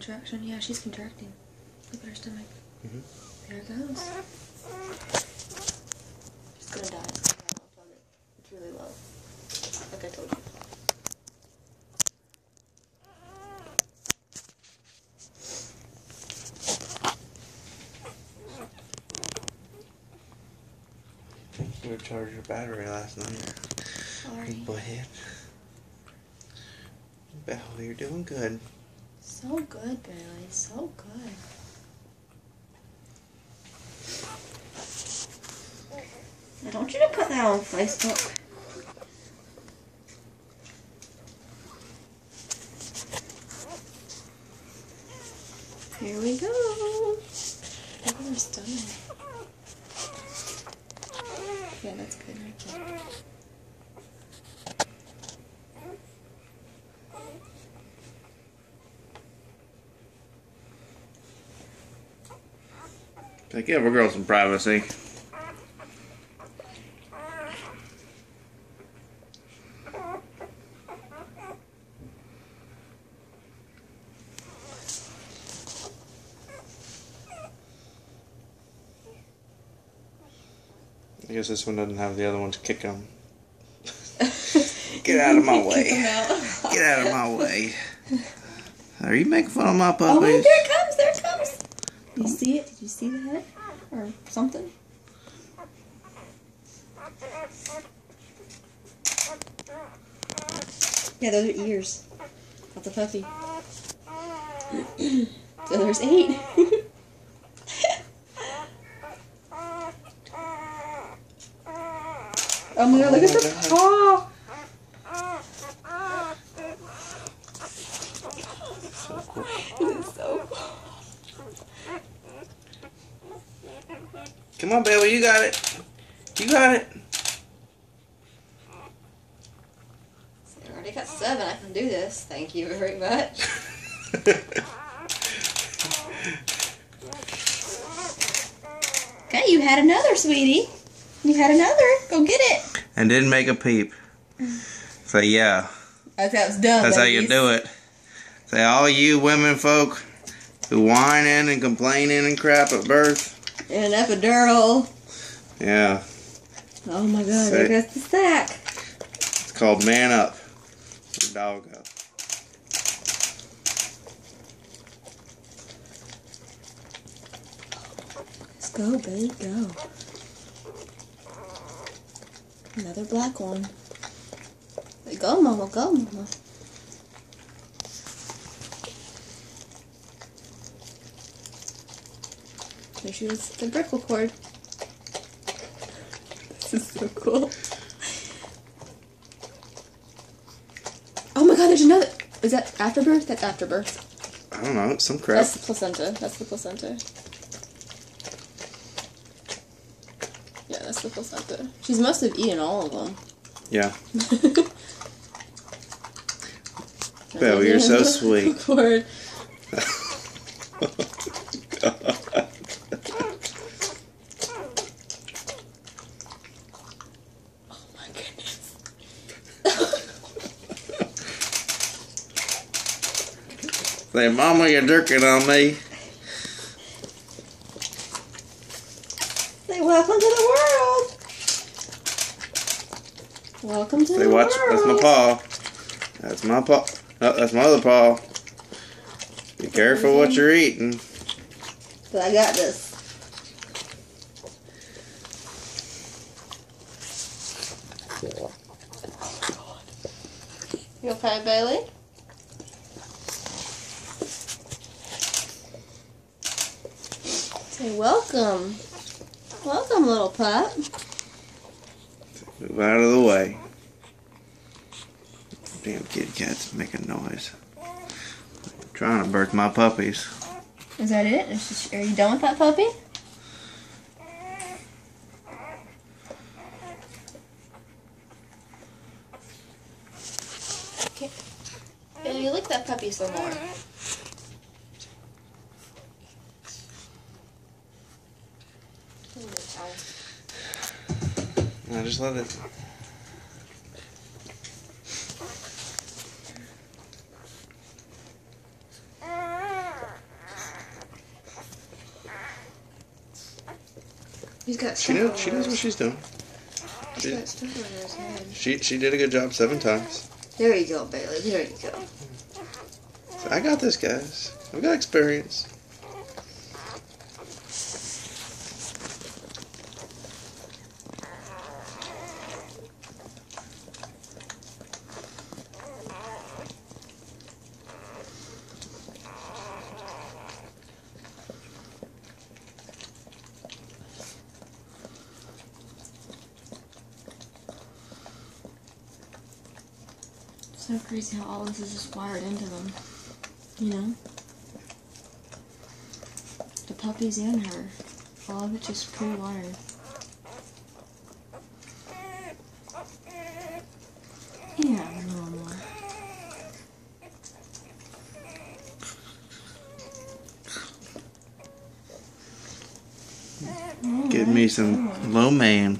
contraction. Yeah, she's contracting. Look at her stomach. There it goes. She's gonna die. It's gonna die off of it. It's really low. Like I told you. You were charged your battery last night. Sorry. Butt. Belle, you're doing good. So good, Bailey. So good. I don't want you to put that on Facebook. Here we go. Look at her stomach. Yeah, that's good right there. Like, give a girl some privacy. I guess this one doesn't have the other one to kick them. Get out of my way. Get out of my way. Are you making fun of my puppies? Oh, wait, there it comes. There it comes. Did you see it? Did you see the head? Or something? Yeah, those are ears. That's a puppy. So there's 8. Oh my god, look at the paw! So cool. It is so cool. Come on, baby, you got it. You got it. I already got 7. I can do this. Thank you very much. Okay, you had another, sweetie. You had another. Go get it. And didn't make a peep. Say, yeah. That's how it's done. That's how you do it. Say, all you women folk who whining and complaining and crap at birth. And an epidural. Yeah. Oh my god, there goes the sack. It's called Man Up. Or Doggo. Let's go, babe, go. Another black one. Go, mama, go, mama. There she is, the brickle cord. This is so cool. Oh my god, there's another. Is that afterbirth? That's afterbirth. I don't know, some crap. That's the placenta. That's the placenta. Yeah, that's the placenta. She's must have eaten all of them. Yeah. Belle, you're so sweet. Cord. Oh my goodness. Say, Mama, you're jerking on me. Say, welcome to the world. Welcome to the Say, watch, world. that's my paw. That's my paw. Oh, that's my other paw. Be careful what you're eating. But I got this. You okay, Bailey? Say welcome. Welcome, little pup. Move out of the way. Damn kitty cat's making noise. I'm trying to birth my puppies. Is that it? Are you done with that puppy? Okay. Bailey, lick that puppy some more. I just let it. He's got She knows what she's doing. He's got stuff on his head. She did a good job 7 times. There you go, Bailey. There you go. So I got this, guys. I've got experience. So crazy how all this is just wired into them. You know? The puppies and her. All of it just pre-wired. Yeah, normal. Give me some lo mein.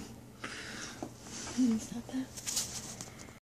Is that that?